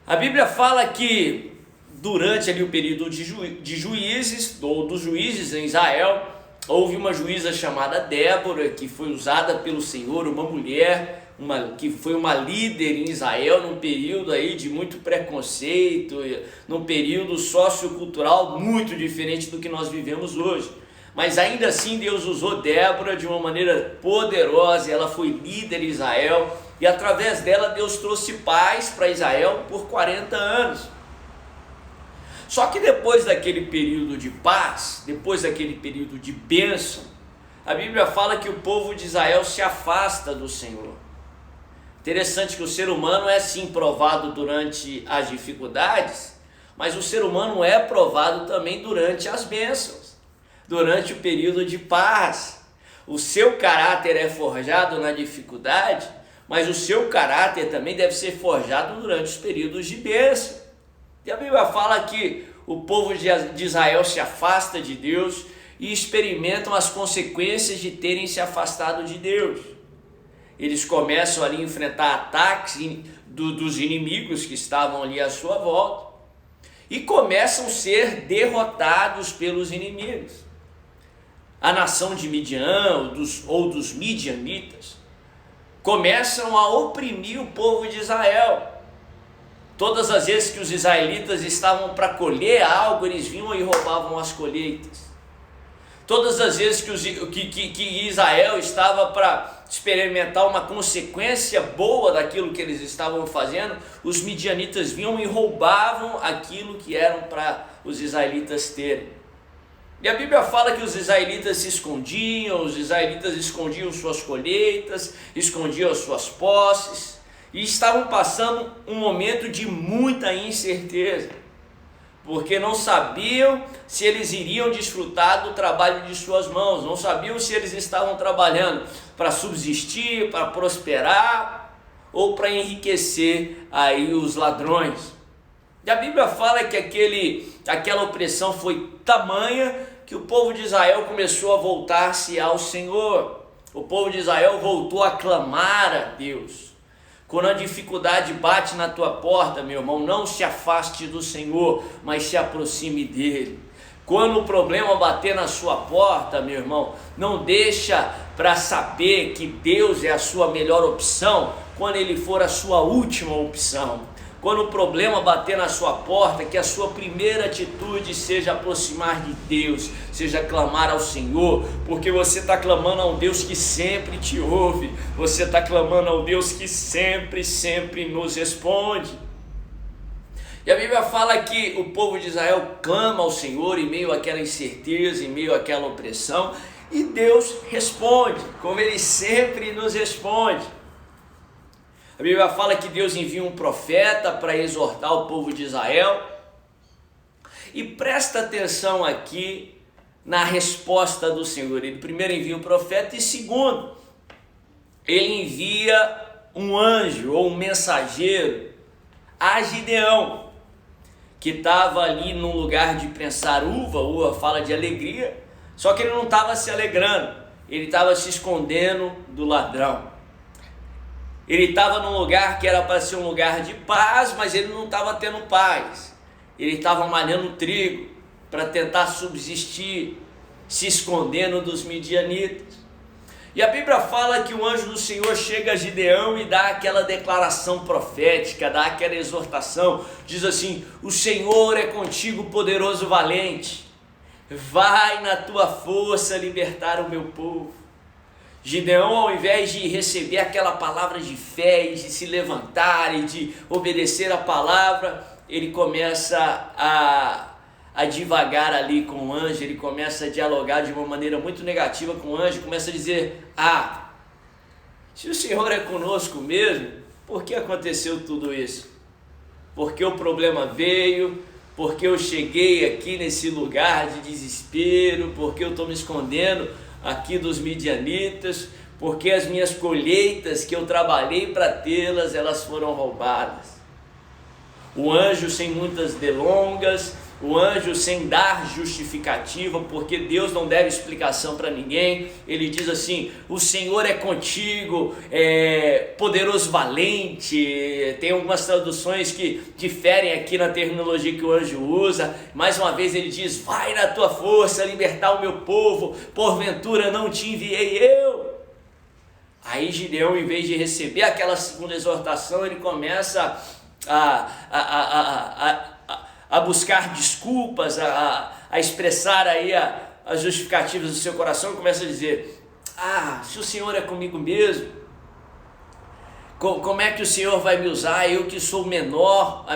A Bíblia fala que durante ali o período de juízes, ou dos juízes em Israel, houve uma juíza chamada Débora, que foi usada pelo Senhor, uma mulher, que foi uma líder em Israel num período aí de muito preconceito, num período sociocultural muito diferente do que nós vivemos hoje. Mas ainda assim Deus usou Débora de uma maneira poderosa, ela foi líder em Israel, e através dela Deus trouxe paz para Israel por 40 anos. Só que depois daquele período de paz, depois daquele período de bênção, a Bíblia fala que o povo de Israel se afasta do Senhor. Interessante que o ser humano é sim provado durante as dificuldades, mas o ser humano é provado também durante as bênçãos, durante o período de paz. O seu caráter é forjado na dificuldade, mas o seu caráter também deve ser forjado durante os períodos de bênção. E a Bíblia fala que o povo de Israel se afasta de Deus e experimentam as consequências de terem se afastado de Deus. Eles começam ali a enfrentar ataques dos inimigos que estavam ali à sua volta e começam a ser derrotados pelos inimigos. A nação de Midian ou dos midianitas começam a oprimir o povo de Israel. Todas as vezes que os israelitas estavam para colher algo, eles vinham e roubavam as colheitas. Todas as vezes que Israel estava para experimentar uma consequência boa daquilo que eles estavam fazendo, os midianitas vinham e roubavam aquilo que eram para os israelitas terem. E a Bíblia fala que os israelitas se escondiam, os israelitas escondiam suas colheitas, escondiam as suas posses, e estavam passando um momento de muita incerteza, porque não sabiam se eles iriam desfrutar do trabalho de suas mãos, não sabiam se eles estavam trabalhando para subsistir, para prosperar ou para enriquecer aí os ladrões. E a Bíblia fala que aquela opressão foi tamanha que o povo de Israel começou a voltar-se ao Senhor. O povo de Israel voltou a clamar a Deus. Quando a dificuldade bate na tua porta, meu irmão, não se afaste do Senhor, mas se aproxime dele. Quando o problema bater na sua porta, meu irmão, não deixa para saber que Deus é a sua melhor opção, quando ele for a sua última opção. Quando o problema bater na sua porta, que a sua primeira atitude seja aproximar de Deus, seja clamar ao Senhor, porque você está clamando ao Deus que sempre te ouve, você está clamando ao Deus que sempre nos responde. E a Bíblia fala que o povo de Israel clama ao Senhor em meio àquela incerteza, em meio àquela opressão, e Deus responde, como Ele sempre nos responde. A Bíblia fala que Deus envia um profeta para exortar o povo de Israel. E presta atenção aqui na resposta do Senhor. Ele primeiro envia um profeta e segundo, ele envia um anjo ou um mensageiro a Gideão, que estava ali num lugar de prensar uva fala de alegria, só que ele não estava se alegrando, ele estava se escondendo do ladrão. Ele estava num lugar que era para ser um lugar de paz, mas ele não estava tendo paz. Ele estava malhando trigo para tentar subsistir, se escondendo dos midianitas. E a Bíblia fala que o anjo do Senhor chega a Gideão e dá aquela declaração profética, dá aquela exortação, diz assim: o Senhor é contigo, poderoso valente, vai na tua força libertar o meu povo. Gideão, ao invés de receber aquela palavra de fé e de se levantar e de obedecer a palavra, ele começa a divagar ali com o anjo, ele começa a dialogar de uma maneira muito negativa com o anjo, começa a dizer: se o Senhor é conosco mesmo, por que aconteceu tudo isso? Porque o problema veio, porque eu cheguei aqui nesse lugar de desespero, porque eu estou me escondendo aqui dos midianitas, porque as minhas colheitas que eu trabalhei para tê-las, elas foram roubadas. O anjo, sem muitas delongas, o anjo, sem dar justificativa, porque Deus não deve explicação para ninguém, ele diz assim: o Senhor é contigo, poderoso valente. Tem algumas traduções que diferem aqui na terminologia que o anjo usa. Mais uma vez ele diz: vai na tua força libertar o meu povo, porventura não te enviei eu? Aí Gideão, em vez de receber aquela segunda exortação, ele começa a buscar desculpas, a expressar aí as justificativas do seu coração, e começa a dizer: se o Senhor é comigo mesmo, como é que o Senhor vai me usar? Eu que sou menor,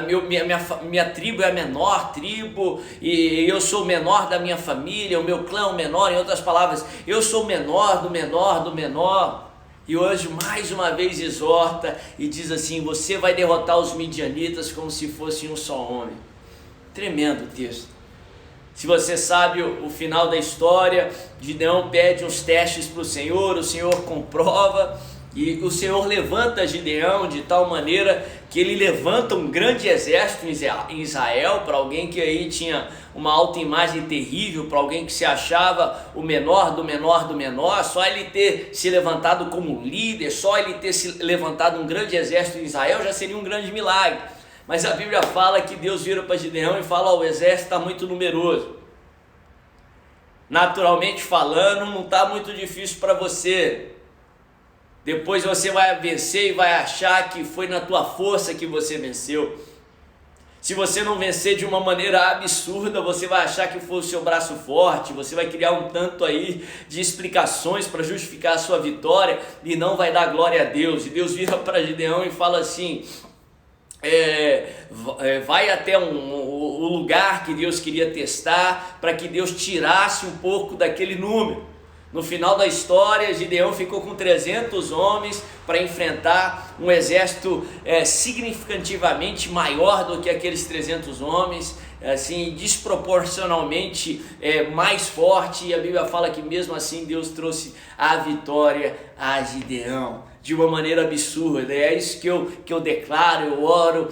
minha tribo é a menor tribo, e eu sou o menor da minha família, o meu clã é o menor. Em outras palavras, eu sou o menor do menor do menor. E o anjo mais uma vez exorta e diz assim: você vai derrotar os midianitas como se fosse um só homem. Tremendo texto. Se você sabe o final da história, Gideão pede uns testes para o Senhor comprova, e o Senhor levanta Gideão de tal maneira que ele levanta um grande exército em Israel. Para alguém que aí tinha uma autoimagem terrível, para alguém que se achava o menor do menor do menor, só ele ter se levantado como líder, só ele ter se levantado um grande exército em Israel já seria um grande milagre. Mas a Bíblia fala que Deus vira para Gideão e fala: o exército está muito numeroso. Naturalmente falando, não está muito difícil para você. Depois você vai vencer e vai achar que foi na tua força que você venceu. Se você não vencer de uma maneira absurda, você vai achar que foi o seu braço forte, você vai criar um tanto aí de explicações para justificar a sua vitória e não vai dar glória a Deus. E Deus vira para Gideão e fala assim: vai até o lugar que Deus queria testar, para que Deus tirasse um pouco daquele número. No final da história, Gideão ficou com 300 homens para enfrentar um exército significativamente maior do que aqueles 300 homens, assim, desproporcionalmente mais forte. E a Bíblia fala que mesmo assim Deus trouxe a vitória a Gideão de uma maneira absurda. É isso que eu declaro, eu oro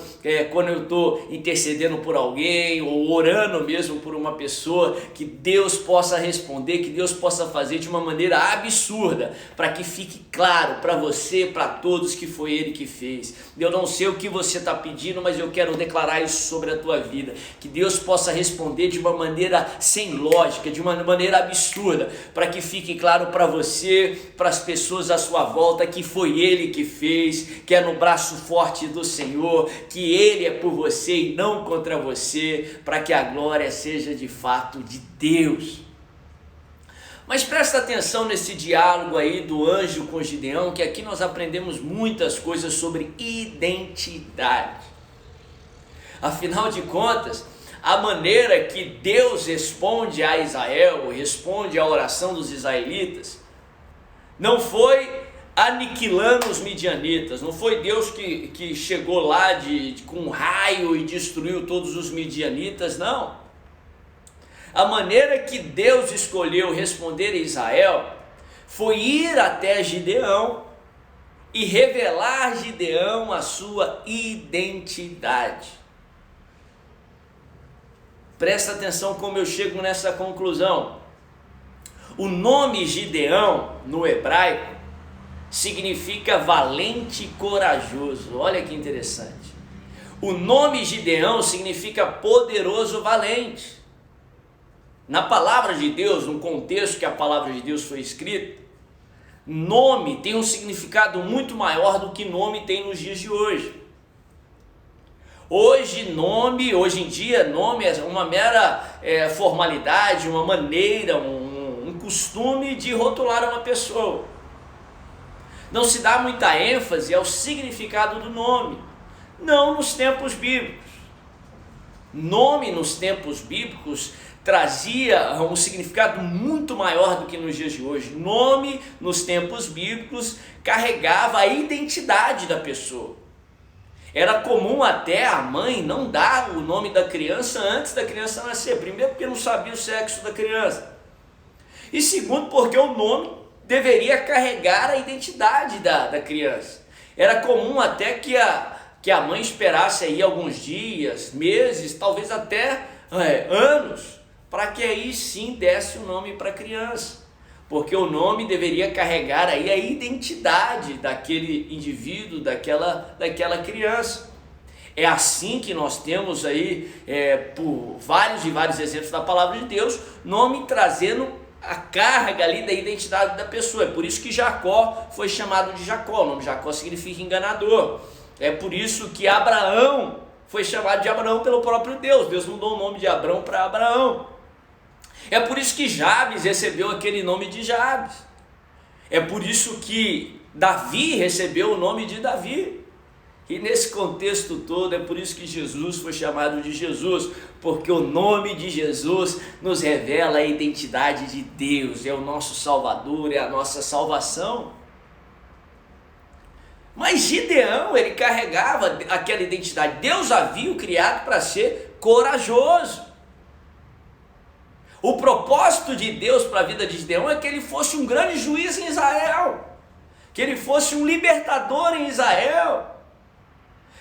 quando eu estou intercedendo por alguém, ou orando mesmo por uma pessoa, que Deus possa responder, que Deus possa fazer de uma maneira absurda, para que fique claro para você, para todos, que foi Ele que fez. Eu não sei o que você está pedindo, mas eu quero declarar isso sobre a tua vida, que Deus possa responder de uma maneira sem lógica, de uma maneira absurda, para que fique claro para você, para as pessoas à sua volta, que foi Ele que fez, que é no braço forte do Senhor, que Ele é por você e não contra você, para que a glória seja de fato de Deus. Mas presta atenção nesse diálogo aí do anjo com Gideão, que aqui nós aprendemos muitas coisas sobre identidade. Afinal de contas, a maneira que Deus responde a Israel, responde à oração dos israelitas, não foi aniquilando os midianitas, não foi Deus que chegou lá com um raio e destruiu todos os midianitas, não. A maneira que Deus escolheu responder a Israel foi ir até Gideão e revelar a Gideão a sua identidade. Presta atenção como eu chego nessa conclusão. O nome Gideão no hebraico significa valente e corajoso. Olha que interessante. O nome Gideão significa poderoso, valente. Na palavra de Deus, no contexto que a palavra de Deus foi escrita, nome tem um significado muito maior do que nome tem nos dias de hoje. Hoje em dia, nome é uma mera formalidade, uma maneira, um costume de rotular uma pessoa. Não se dá muita ênfase ao significado do nome, não nos tempos bíblicos. Nome nos tempos bíblicos trazia um significado muito maior do que nos dias de hoje. Nome nos tempos bíblicos carregava a identidade da pessoa. Era comum até a mãe não dar o nome da criança antes da criança nascer. Primeiro, porque não sabia o sexo da criança. E segundo, porque o nome deveria carregar a identidade da criança. Era comum até que a mãe esperasse aí alguns dias, meses, talvez até anos, para que aí sim desse o nome para a criança, porque o nome deveria carregar aí a identidade daquele indivíduo, daquela criança. É assim que nós temos aí, por vários e vários exemplos da palavra de Deus, nome trazendo a carga ali da identidade da pessoa. É por isso que Jacó foi chamado de Jacó. O nome Jacó significa enganador. É por isso que Abraão foi chamado de Abraão pelo próprio Deus. Deus mudou o nome de Abraão para Abraão. É por isso que Jabes recebeu aquele nome de Jabes. É por isso que Davi recebeu o nome de Davi. E nesse contexto todo, é por isso que Jesus foi chamado de Jesus, porque o nome de Jesus nos revela a identidade de Deus, é o nosso Salvador, é a nossa salvação. Mas Gideão, ele carregava aquela identidade. Deus havia o criado para ser corajoso. O propósito de Deus para a vida de Gideão é que ele fosse um grande juiz em Israel, que ele fosse um libertador em Israel,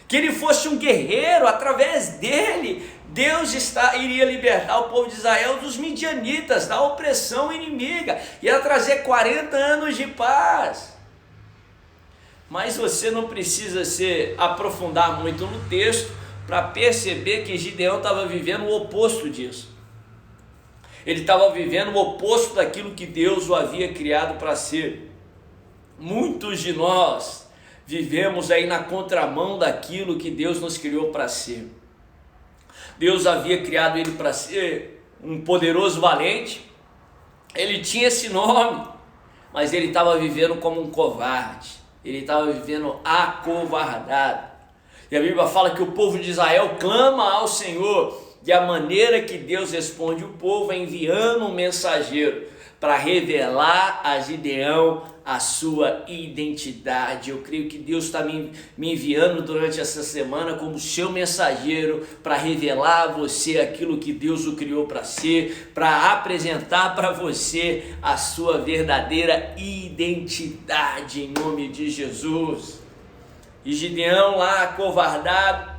que ele fosse um guerreiro. Através dele, Deus iria libertar o povo de Israel dos midianitas, da opressão inimiga, ia trazer 40 anos de paz. Mas você não precisa se aprofundar muito no texto para perceber que Gideão estava vivendo o oposto disso. Ele estava vivendo o oposto daquilo que Deus o havia criado para ser. Muitos de nós vivemos aí na contramão daquilo que Deus nos criou para ser. Deus havia criado ele para ser um poderoso valente. Ele tinha esse nome, mas ele estava vivendo como um covarde. Ele estava vivendo acovardado. E a Bíblia fala que o povo de Israel clama ao Senhor, e a maneira que Deus responde o povo é enviando um mensageiro para revelar a Gideão a sua identidade. Eu creio que Deus está me enviando durante essa semana como seu mensageiro para revelar a você aquilo que Deus o criou para ser, para apresentar para você a sua verdadeira identidade, em nome de Jesus. E Gideão lá acovardado,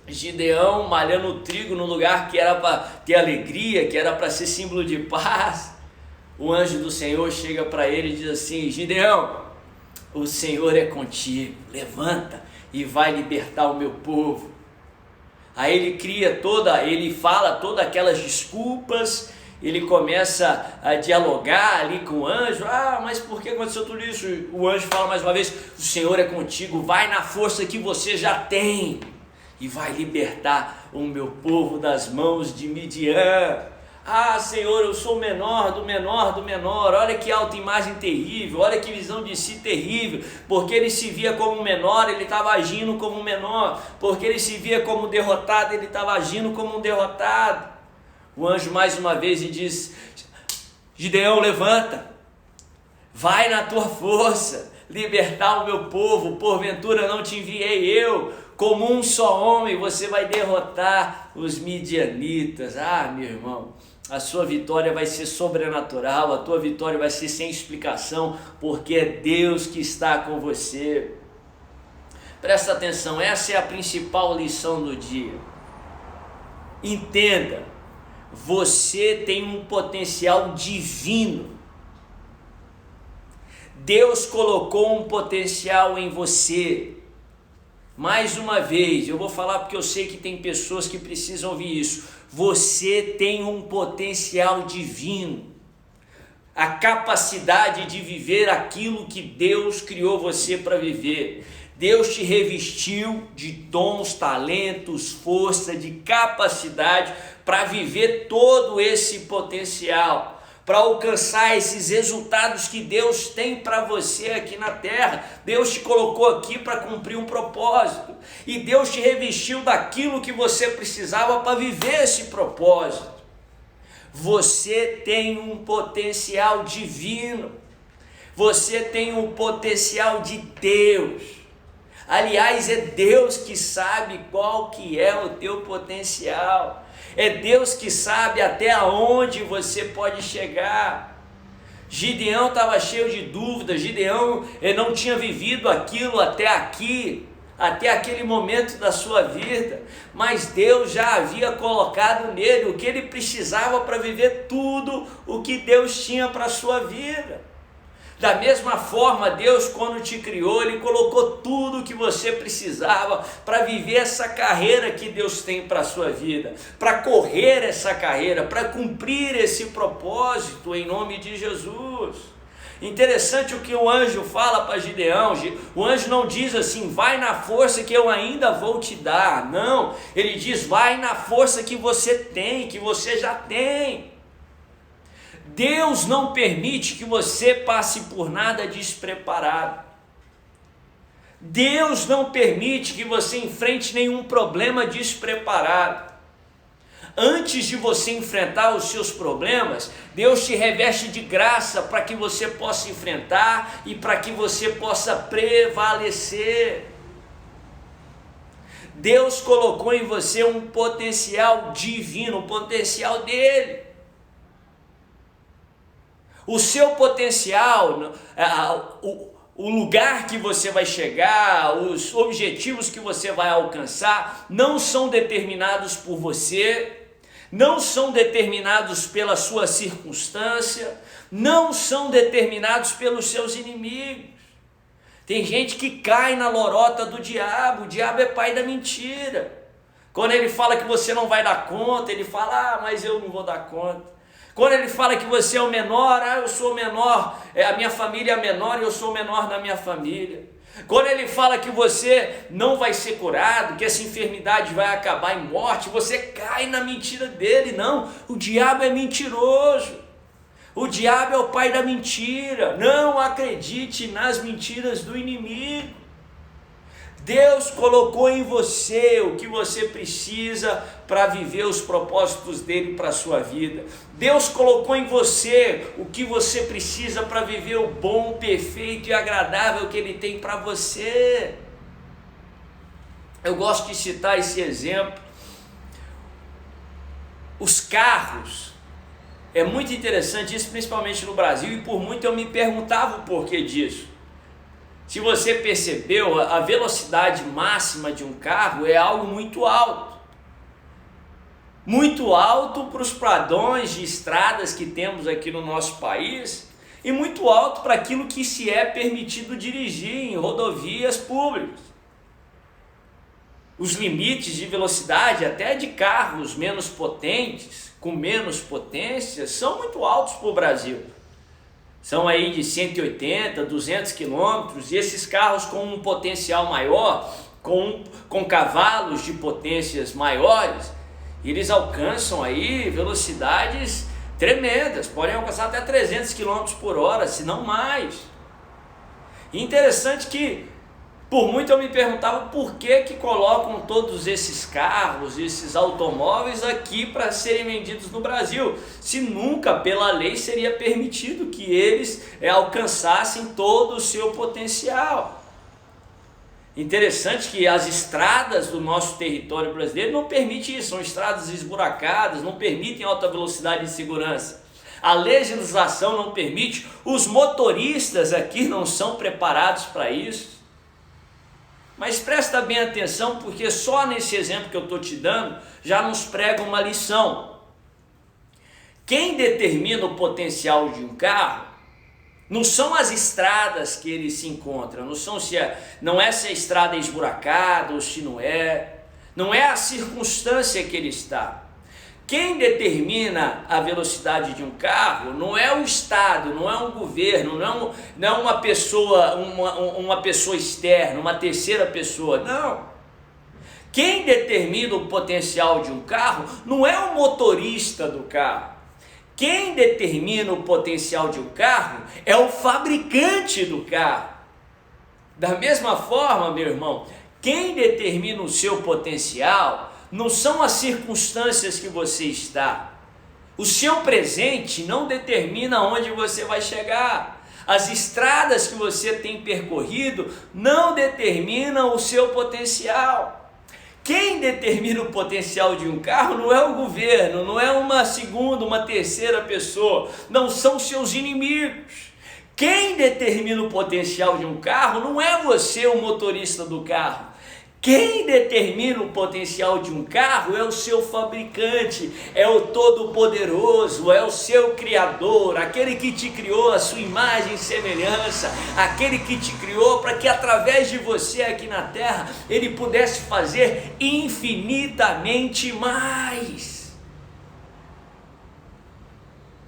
Gideão malhando trigo no lugar que era para ter alegria, que era para ser símbolo de paz. O anjo do Senhor chega para ele e diz assim: Gideão, o Senhor é contigo, levanta e vai libertar o meu povo. Aí ele fala todas aquelas desculpas, ele começa a dialogar ali com o anjo. Mas por que aconteceu tudo isso? O anjo fala mais uma vez: o Senhor é contigo, vai na força que você já tem e vai libertar o meu povo das mãos de Midian. Senhor, eu sou o menor do menor do menor. Olha que autoimagem terrível, olha que visão de si terrível. Porque ele se via como menor, ele estava agindo como menor. Porque ele se via como derrotado, ele estava agindo como um derrotado. O anjo mais uma vez lhe diz: Gideão, levanta, vai na tua força, libertar o meu povo. Porventura não te enviei eu? Como um só homem você vai derrotar os midianitas. Meu irmão, a sua vitória vai ser sobrenatural, a tua vitória vai ser sem explicação, porque é Deus que está com você. Presta atenção, essa é a principal lição do dia. Entenda, você tem um potencial divino. Deus colocou um potencial em você. Mais uma vez, eu vou falar porque eu sei que tem pessoas que precisam ouvir isso. Você tem um potencial divino, a capacidade de viver aquilo que Deus criou você para viver. Deus te revestiu de dons, talentos, força, de capacidade para viver todo esse potencial, para alcançar esses resultados que Deus tem para você aqui na terra. Deus te colocou aqui para cumprir um propósito, e Deus te revestiu daquilo que você precisava para viver esse propósito. Você tem um potencial divino, você tem um potencial de Deus. Aliás, é Deus que sabe qual que é o teu potencial. É Deus que sabe até onde você pode chegar. Gideão estava cheio de dúvidas. Gideão não tinha vivido aquilo até aqui. até aquele momento da sua vida, mas Deus já havia colocado nele o que ele precisava para viver tudo o que Deus tinha para a sua vida. Da mesma forma, Deus, quando te criou, Ele colocou tudo o que você precisava para viver essa carreira que Deus tem para a sua vida, para correr essa carreira, para cumprir esse propósito em nome de Jesus. Interessante o que o anjo fala para Gideão. O anjo não diz assim, vai na força que eu ainda vou te dar. Não, ele diz, vai na força que você tem, que você já tem. Deus não permite que você passe por nada despreparado. Deus não permite que você enfrente nenhum problema despreparado. Antes de você enfrentar os seus problemas, Deus te reveste de graça para que você possa enfrentar e para que você possa prevalecer. Deus colocou em você um potencial divino, um potencial dele. O seu potencial, o lugar que você vai chegar, os objetivos que você vai alcançar, não são determinados por você, não são determinados pela sua circunstância, não são determinados pelos seus inimigos. Tem gente que cai na lorota do diabo, o diabo é pai da mentira. Quando ele fala que você não vai dar conta, ele fala, mas eu não vou dar conta. Quando ele fala que você é o menor, eu sou o menor, a minha família é a menor e eu sou o menor da minha família. Quando ele fala que você não vai ser curado, que essa enfermidade vai acabar em morte, você cai na mentira dele. Não, o diabo é mentiroso. O diabo é o pai da mentira. Não acredite nas mentiras do inimigo. Deus colocou em você o que você precisa para viver os propósitos dele para a sua vida. Deus colocou em você o que você precisa para viver o bom, perfeito e agradável que ele tem para você. Eu gosto de citar esse exemplo. Os carros, é muito interessante isso, principalmente no Brasil, e por muito eu me perguntava o porquê disso. Se você percebeu, a velocidade máxima de um carro é algo muito alto. Muito alto para os padrões de estradas que temos aqui no nosso país e muito alto para aquilo que se é permitido dirigir em rodovias públicas. Os limites de velocidade, até de carros menos potentes, com menos potência, são muito altos para o Brasil. São aí de 180, 200 quilômetros, e esses carros com um potencial maior, com cavalos de potências maiores, eles alcançam aí velocidades tremendas, podem alcançar até 300 quilômetros por hora, se não mais. E interessante que, por muito eu me perguntava por que colocam todos esses carros, esses automóveis aqui para serem vendidos no Brasil, se nunca pela lei seria permitido que eles alcançassem todo o seu potencial. Interessante que as estradas do nosso território brasileiro não permitem isso, são estradas esburacadas, não permitem alta velocidade e segurança. A legislação não permite, os motoristas aqui não são preparados para isso. Mas presta bem atenção, porque só nesse exemplo que eu estou te dando, já nos prega uma lição. Quem determina o potencial de um carro, não são as estradas que ele se encontra, não é se a estrada é esburacada ou se não é a circunstância que ele está. Quem determina a velocidade de um carro não é o Estado, não é um governo, não é uma pessoa externa, uma terceira pessoa, não. Quem determina o potencial de um carro não é o motorista do carro. Quem determina o potencial de um carro é o fabricante do carro. Da mesma forma, meu irmão, quem determina o seu potencial não são as circunstâncias que você está. O seu presente não determina onde você vai chegar. As estradas que você tem percorrido não determinam o seu potencial. Quem determina o potencial de um carro não é o governo, não é uma segunda, uma terceira pessoa, não são seus inimigos. Quem determina o potencial de um carro não é você, o motorista do carro. Quem determina o potencial de um carro é o seu fabricante, é o Todo-Poderoso, é o seu Criador, aquele que te criou a sua imagem e semelhança, aquele que te criou para que através de você aqui na terra, Ele pudesse fazer infinitamente mais.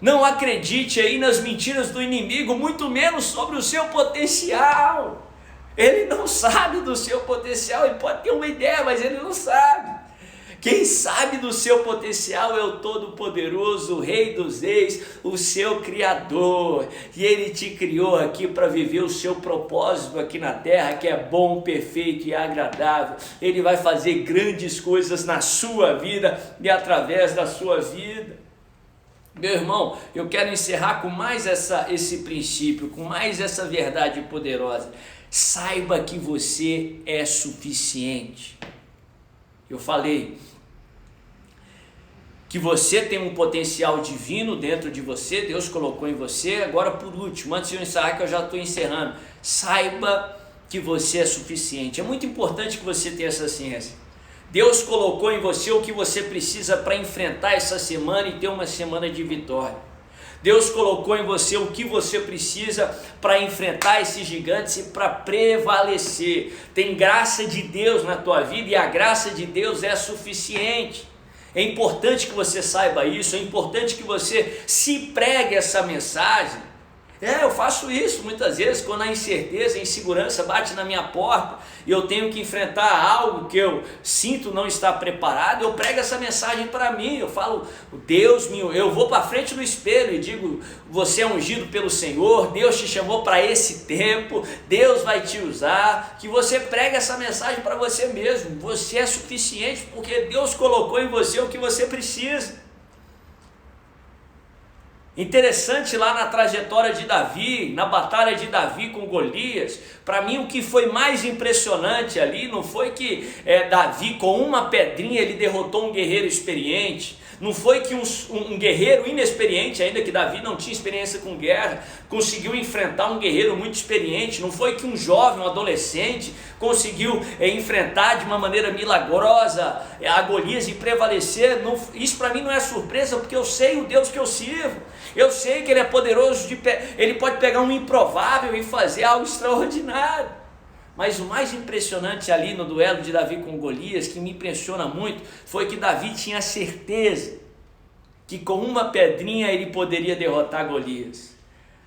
Não acredite aí nas mentiras do inimigo, muito menos sobre o seu potencial. Ele não sabe do seu potencial, ele pode ter uma ideia, mas ele não sabe. Quem sabe do seu potencial é o Todo-Poderoso, o Rei dos Reis, o seu Criador. E Ele te criou aqui para viver o seu propósito aqui na terra, que é bom, perfeito e agradável. Ele vai fazer grandes coisas na sua vida e através da sua vida. Meu irmão, eu quero encerrar com mais esse princípio, com mais essa verdade poderosa. Saiba que você é suficiente. Eu falei que você tem um potencial divino dentro de você, Deus colocou em você. Agora, por último, antes de eu encerrar, que eu já estou encerrando, saiba que você é suficiente. É muito importante que você tenha essa ciência. Deus colocou em você o que você precisa para enfrentar essa semana e ter uma semana de vitória. Deus colocou em você o que você precisa para enfrentar esses gigantes e para prevalecer. Tem graça de Deus na tua vida e a graça de Deus é suficiente. É importante que você saiba isso, é importante que você se pregue essa mensagem. Eu faço isso muitas vezes quando a incerteza, a insegurança bate na minha porta e eu tenho que enfrentar algo que eu sinto não estar preparado. Eu prego essa mensagem para mim, eu falo, Deus, eu vou para frente do espelho e digo, você é ungido pelo Senhor, Deus te chamou para esse tempo, Deus vai te usar. Que você pregue essa mensagem para você mesmo, você é suficiente porque Deus colocou em você o que você precisa. Interessante lá na trajetória de Davi, na batalha de Davi com Golias, para mim o que foi mais impressionante ali não foi que Davi com uma pedrinha ele derrotou um guerreiro experiente, não foi que um guerreiro inexperiente, ainda que Davi não tinha experiência com guerra, conseguiu enfrentar um guerreiro muito experiente, não foi que um jovem, um adolescente conseguiu enfrentar de uma maneira milagrosa a Golias e prevalecer. Isso para mim não é surpresa, porque eu sei o Deus que eu sirvo. Eu sei que Ele é poderoso, Ele pode pegar um improvável e fazer algo extraordinário. Mas o mais impressionante ali no duelo de Davi com Golias, que me impressiona muito, foi que Davi tinha certeza que com uma pedrinha ele poderia derrotar Golias.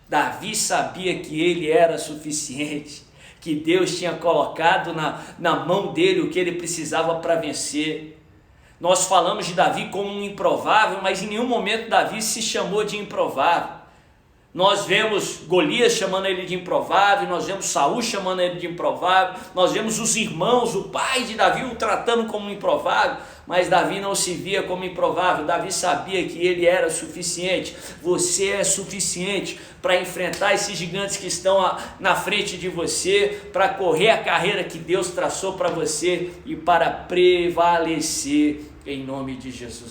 Davi sabia que ele era suficiente, que Deus tinha colocado na mão dele o que ele precisava para vencer. Nós falamos de Davi como um improvável, mas em nenhum momento Davi se chamou de improvável. Nós vemos Golias chamando ele de improvável, nós vemos Saul chamando ele de improvável, nós vemos os irmãos, o pai de Davi o tratando como improvável, mas Davi não se via como improvável. Davi sabia que ele era suficiente. Você é suficiente para enfrentar esses gigantes que estão na frente de você, para correr a carreira que Deus traçou para você e para prevalecer em nome de Jesus.